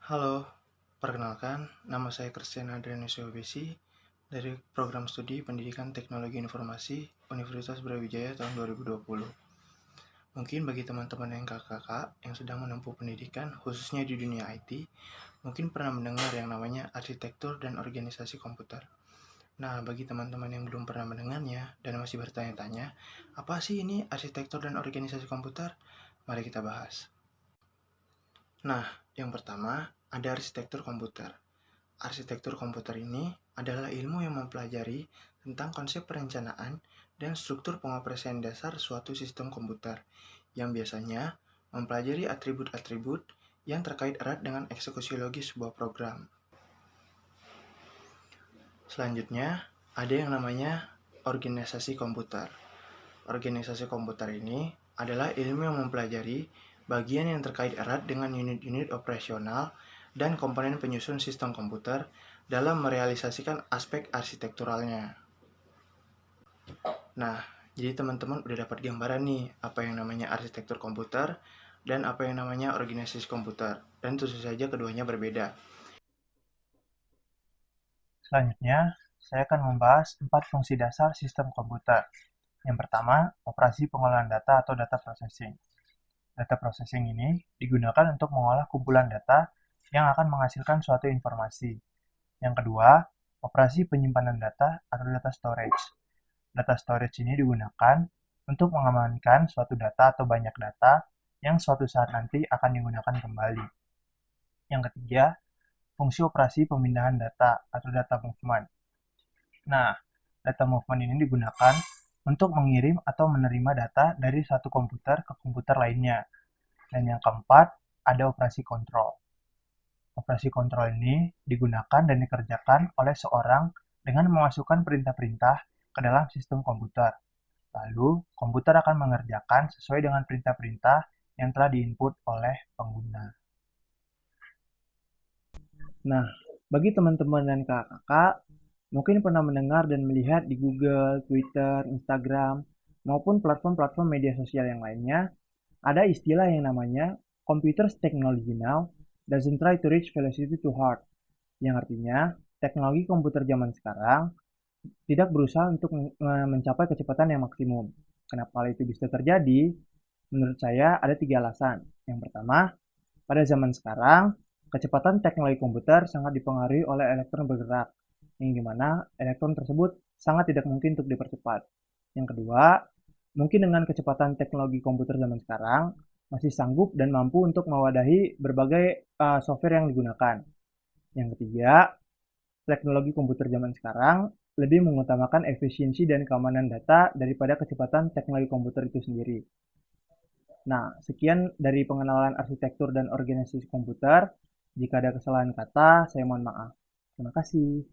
Halo, perkenalkan, nama saya Christian Adrianus Yobesi dari Program Studi Pendidikan Teknologi Informasi Universitas Brawijaya tahun 2020. Mungkin bagi teman-teman yang kakak-kakak yang sedang menempuh pendidikan, khususnya di dunia IT, mungkin pernah mendengar yang namanya arsitektur dan organisasi komputer. Nah, bagi teman-teman yang belum pernah mendengarnya dan masih bertanya-tanya, apa sih ini arsitektur dan organisasi komputer? Mari kita bahas. Nah, yang pertama, ada arsitektur komputer. Arsitektur komputer ini adalah ilmu yang mempelajari tentang konsep perencanaan dan struktur pengoperasian dasar suatu sistem komputer, yang biasanya mempelajari atribut-atribut yang terkait erat dengan eksekusi logis sebuah program. Selanjutnya, ada yang namanya organisasi komputer. Organisasi komputer ini adalah ilmu yang mempelajari bagian yang terkait erat dengan unit-unit operasional dan komponen penyusun sistem komputer dalam merealisasikan aspek arsitekturalnya. Nah, jadi teman-teman udah dapat gambaran nih apa yang namanya arsitektur komputer dan apa yang namanya organisasi komputer. Dan tentu saja keduanya berbeda. Selanjutnya, saya akan membahas 4 fungsi dasar sistem komputer. Yang pertama, operasi pengolahan data atau data processing. Data processing ini digunakan untuk mengolah kumpulan data yang akan menghasilkan suatu informasi. Yang kedua, operasi penyimpanan data atau data storage. Data storage ini digunakan untuk mengamankan suatu data atau banyak data yang suatu saat nanti akan digunakan kembali. Yang ketiga, fungsi operasi pemindahan data atau data movement. Nah, data movement ini digunakan untuk mengirim atau menerima data dari satu komputer ke komputer lainnya. Dan yang keempat, ada operasi kontrol. Operasi kontrol ini digunakan dan dikerjakan oleh seorang dengan memasukkan perintah-perintah ke dalam sistem komputer. Lalu, komputer akan mengerjakan sesuai dengan perintah-perintah yang telah diinput oleh pengguna. Nah, bagi teman-teman dan kakak-kakak, mungkin pernah mendengar dan melihat di Google, Twitter, Instagram, maupun platform-platform media sosial yang lainnya, ada istilah yang namanya Computers Technology Now doesn't try to reach velocity too hard, yang artinya teknologi komputer zaman sekarang tidak berusaha untuk mencapai kecepatan yang maksimum. Kenapa hal itu bisa terjadi? Menurut saya ada 3 alasan. Yang pertama, pada zaman sekarang, kecepatan teknologi komputer sangat dipengaruhi oleh elektron bergerak, yang dimana elektron tersebut sangat tidak mungkin untuk dipercepat. Yang kedua, mungkin dengan kecepatan teknologi komputer zaman sekarang, masih sanggup dan mampu untuk mewadahi berbagai software yang digunakan. Yang ketiga, teknologi komputer zaman sekarang lebih mengutamakan efisiensi dan keamanan data daripada kecepatan teknologi komputer itu sendiri. Nah, sekian dari pengenalan arsitektur dan organisasi komputer. Jika ada kesalahan kata, saya mohon maaf. Terima kasih.